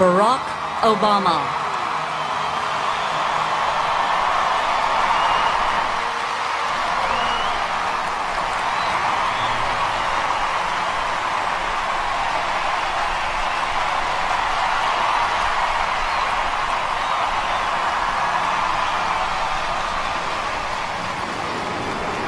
Barack Obama.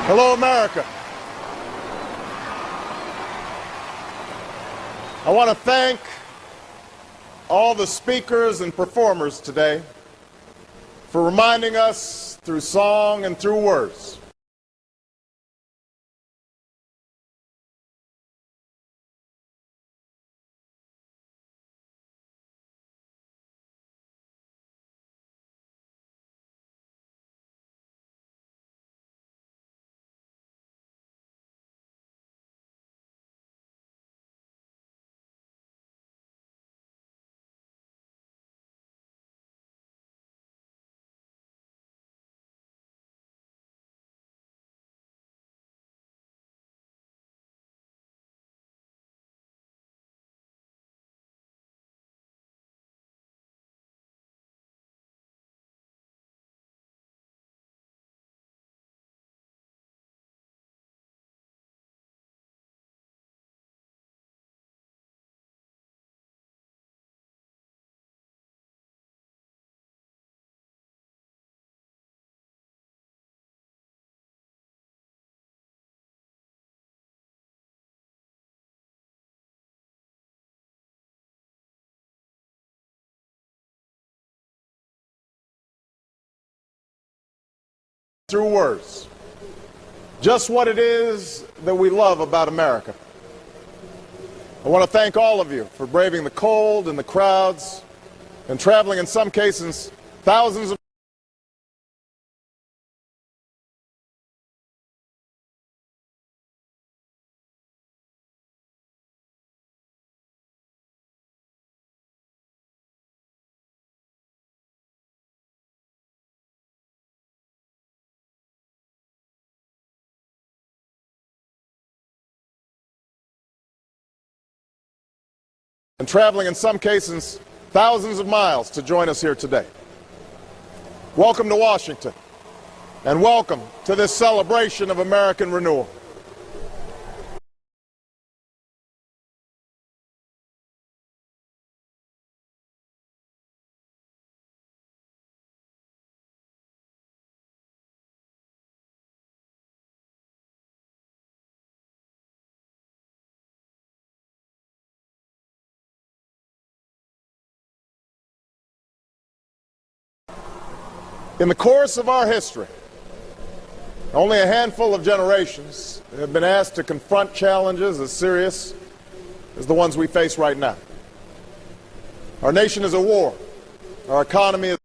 Hello, America. I want to thank all the speakers and performers today for reminding us through song and through words through words. Just what it is that we love about America. I want to thank all of you for braving the cold and the crowds and traveling, in some cases, thousands of and traveling, in some cases, thousands of miles to join us here today. Welcome to Washington, and welcome to this celebration of American renewal. In the course of our history, only a handful of generations have been asked to confront challenges as serious as the ones we face right now. Our nation is at war. Our economy is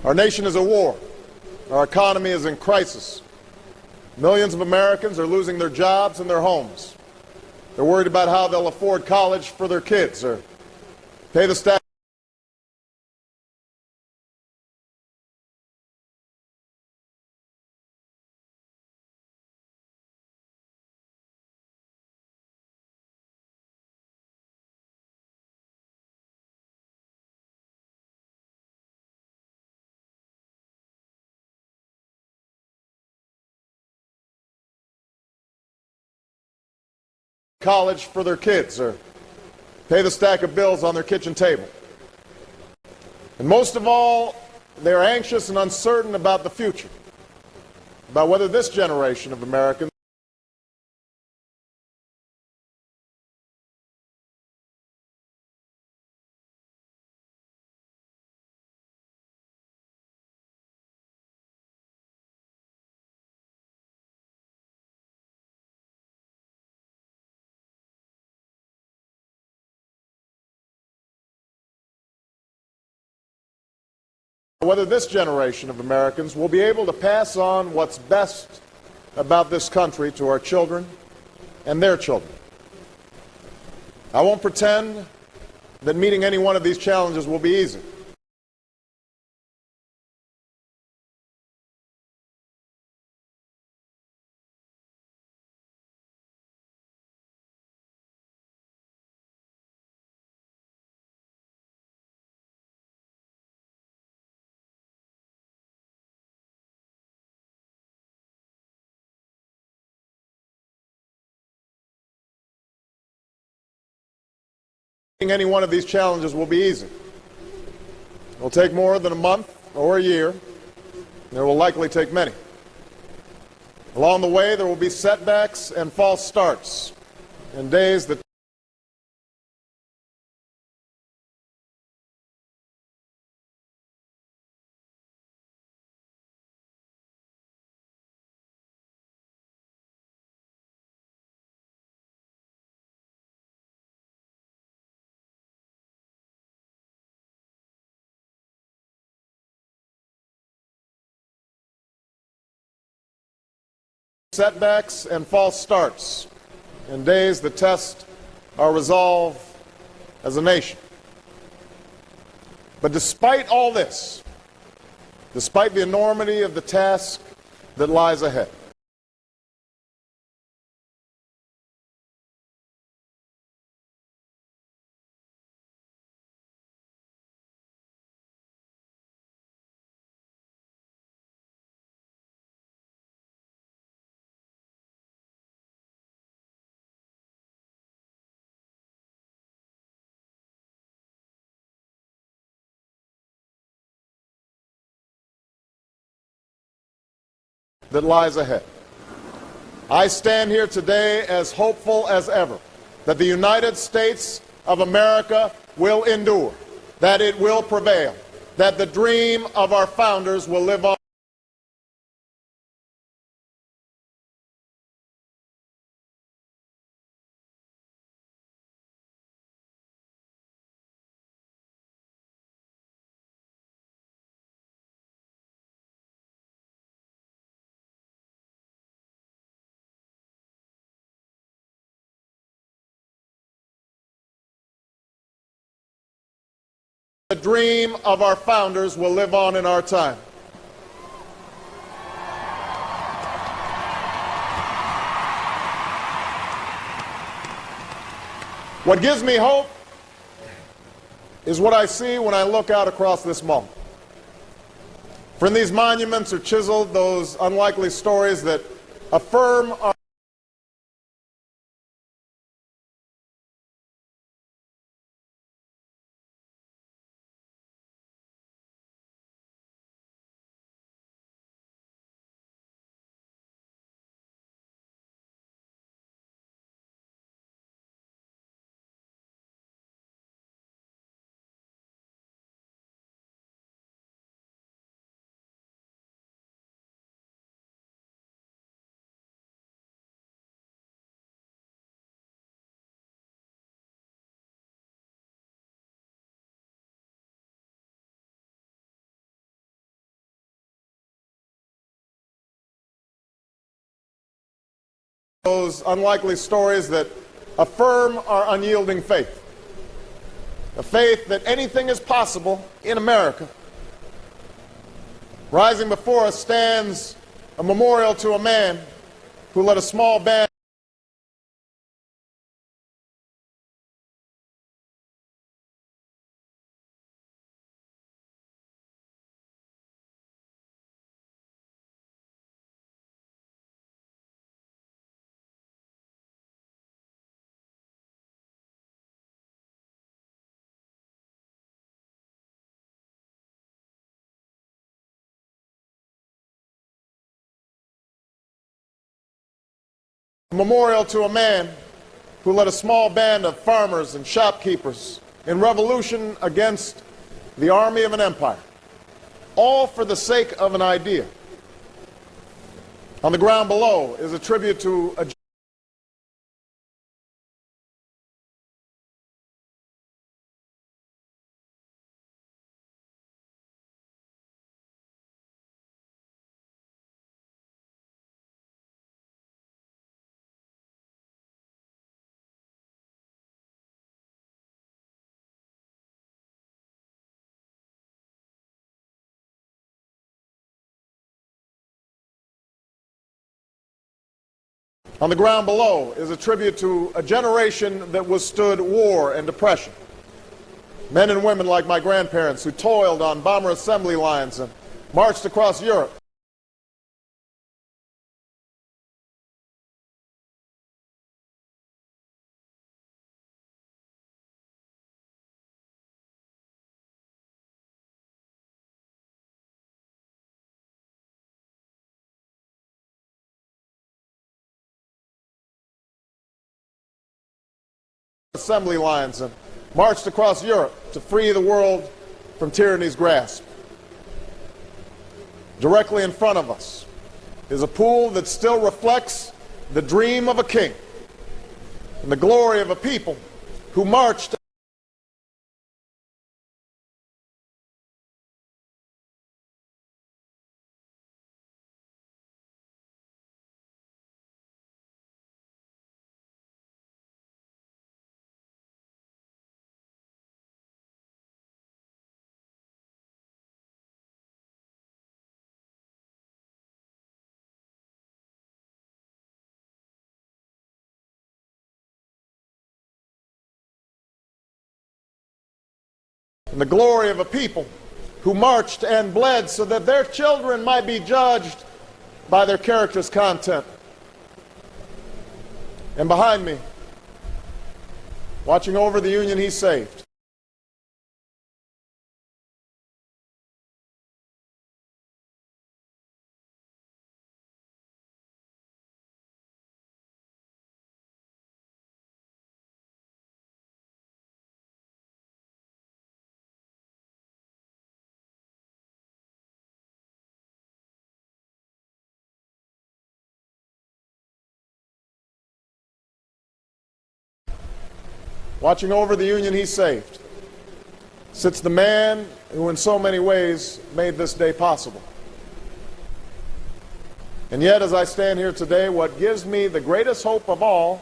Our nation is at war. Our economy is in crisis. Millions of Americans are losing their jobs and their homes. They're worried about how they'll afford college for their kids or pay the staff. College for their kids or pay the stack of bills on their kitchen table. And most of all, they're anxious and uncertain about the future, about whether this generation of Americans Whether this generation of Americans will be able to pass on what's best about this country to our children and their children. I won't pretend that meeting any one of these challenges will be easy. Any one of these challenges will be easy. It will take more than a month or a year. There will likely take many. Along the way, there will be setbacks and false starts and days that setbacks and false starts and days that test our resolve as a nation. But despite all this, despite the enormity of the task that lies ahead, I stand here today as hopeful as ever that the United States of America will endure, that it will prevail, that the dream of our founders will live on. The dream of our founders will live on in our time. What gives me hope is what I see when I look out across this moment. For in these monuments are chiseled those unlikely stories that affirm our those unlikely stories that affirm our unyielding faith. A faith that anything is possible in America. Rising before us stands a memorial to a man who led a small band who led a small band of farmers and shopkeepers in revolution against the army of an empire, all for the sake of an idea. On the ground below is a tribute to a On the ground below is a tribute to a generation that withstood war and depression. Men and women like my grandparents who toiled on bomber assembly lines and marched across Europe. Assembly lines and marched across Europe to free the world from tyranny's grasp. Directly in front of us is a pool that still reflects the dream of a king and the glory of a people who marched and the glory of a people who marched and bled so that their children might be judged by their character's content. And behind me, watching over the Union he saved, watching over the Union he saved, sits the man who in so many ways made this day possible. And yet, as I stand here today, what gives me the greatest hope of all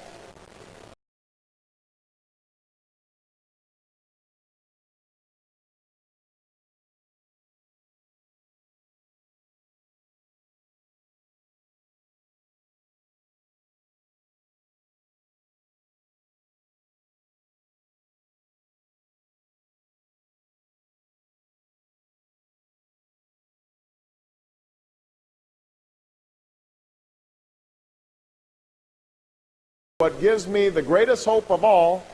What gives me the greatest hope of all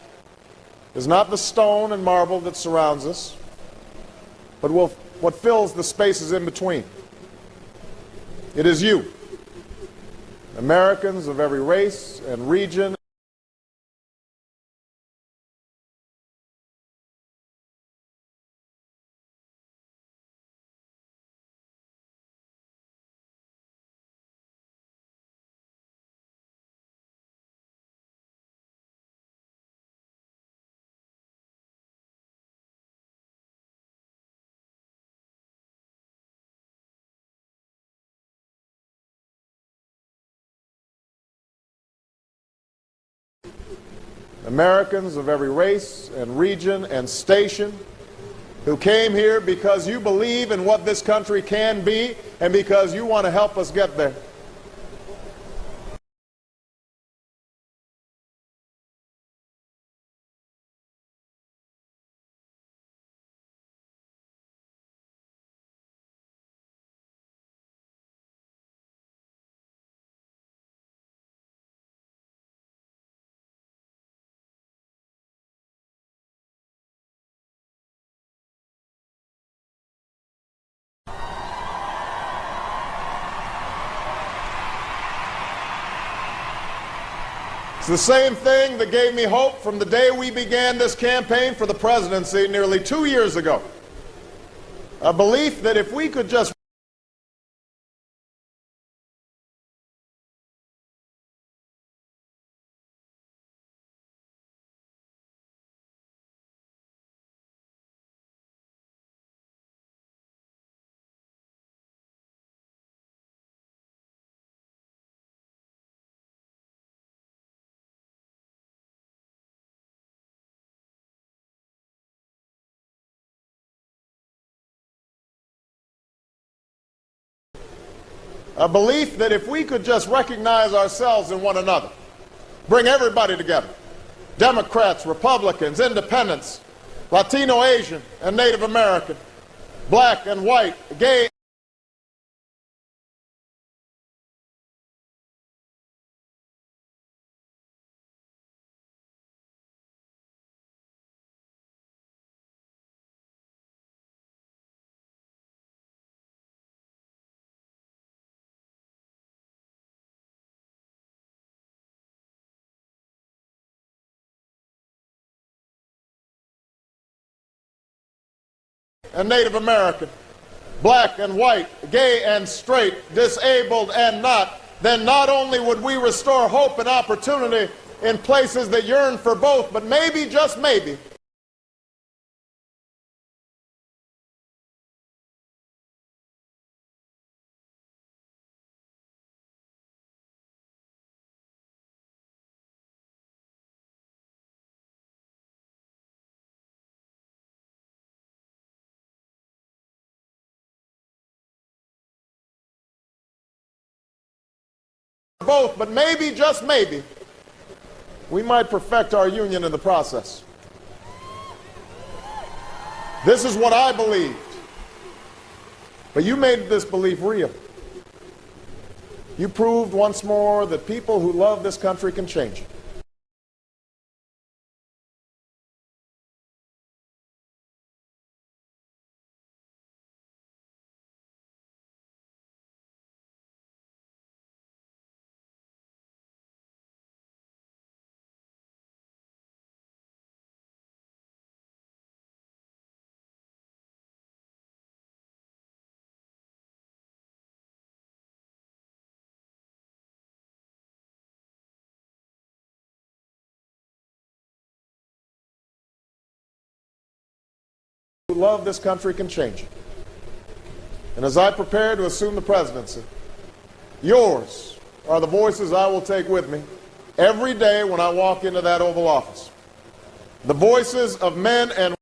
is not the stone and marble that surrounds us, but what fills the spaces in between. It is you, Americans of every race and region. Americans of every race and region and station who came here because you believe in what this country can be and because you want to help us get there. It's the same thing that gave me hope from the day we began this campaign for the presidency nearly 2 years ago. A belief that if we could just A belief that if we could just recognize ourselves in one another, bring everybody together, Democrats, Republicans, independents, Latino, Asian, and Native American, black and white, gay, and Native American, black and white, gay and straight, disabled and not, then not only would we restore hope and opportunity in places that yearn for both, but maybe, just maybe, both, but maybe, just maybe, we might perfect our union in the process. This is what I believed. But you made this belief real. You proved once more that people who love this country can change it. Who love this country can change it. And as I prepare to assume the presidency, yours are the voices I will take with me every day when I walk into that Oval Office. The voices of men and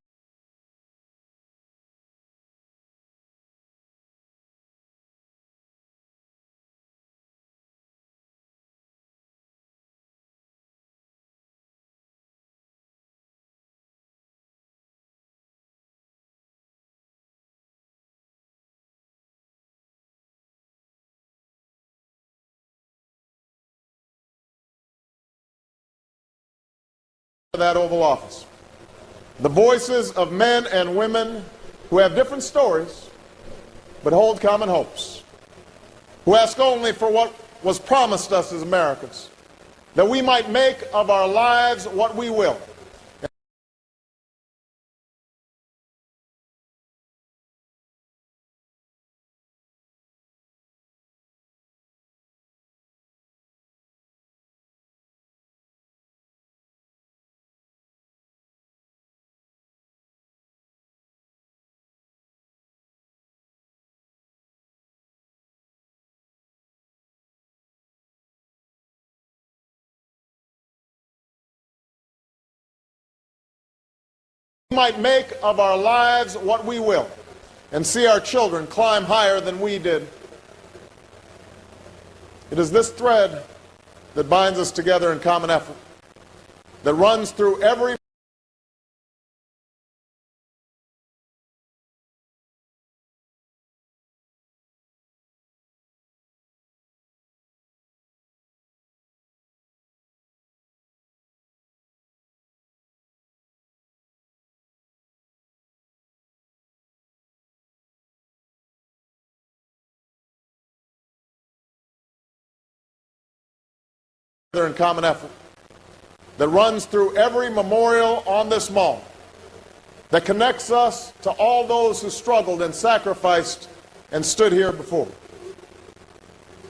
that Oval Office. The voices of men and women who have different stories but hold common hopes, who ask only for what was promised us as Americans, that we might make of our lives what we will. We might make of our lives what we will and see our children climb higher than we did. It is this thread that binds us together in common effort, that runs through every in common effort, that runs through every memorial on this mall, that connects us to all those who struggled and sacrificed and stood here before.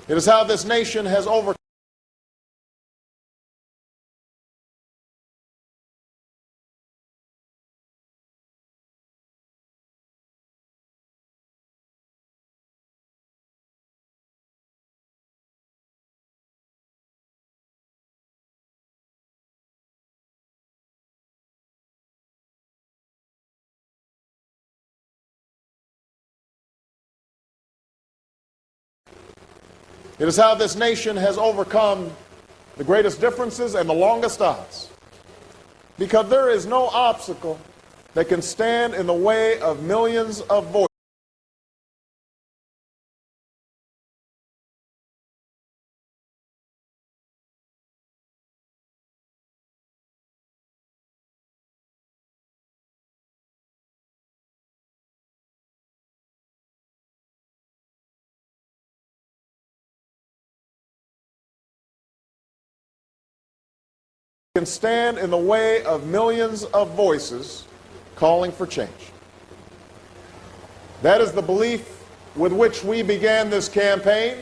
It is how this nation has overcome It is how this nation has overcome the greatest differences and the longest odds. Because there is no obstacle that can stand in the way of millions of voices. Can stand in the way of millions of voices calling for change. That is the belief with which we began this campaign,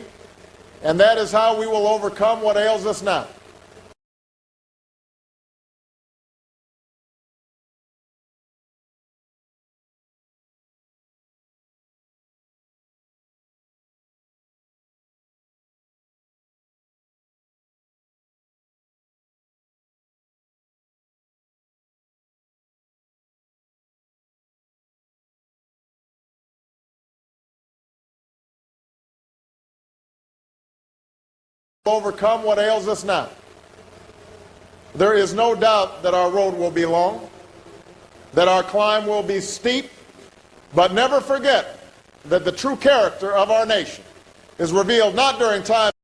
and that is how we will overcome what ails us now. Overcome what ails us now. There is no doubt that our road will be long, that our climb will be steep, but never forget that the true character of our nation is revealed not during times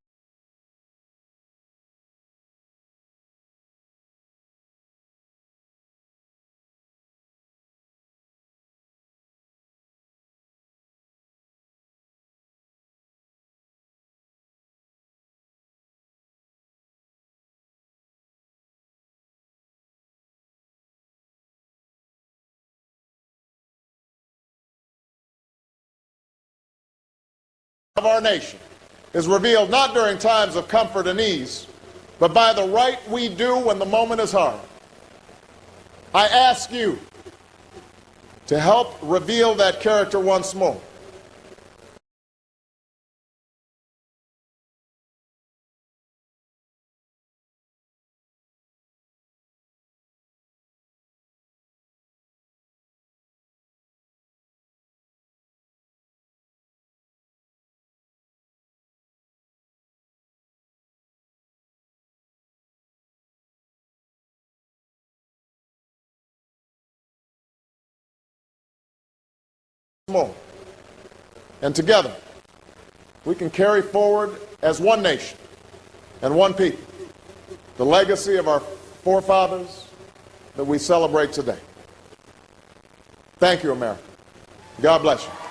of our nation is revealed not during times of comfort and ease, but by the right we do when the moment is hard. I ask you to help reveal that character once more. More. And together, we can carry forward as one nation and one people the legacy of our forefathers that we celebrate today. Thank you, America. God bless you.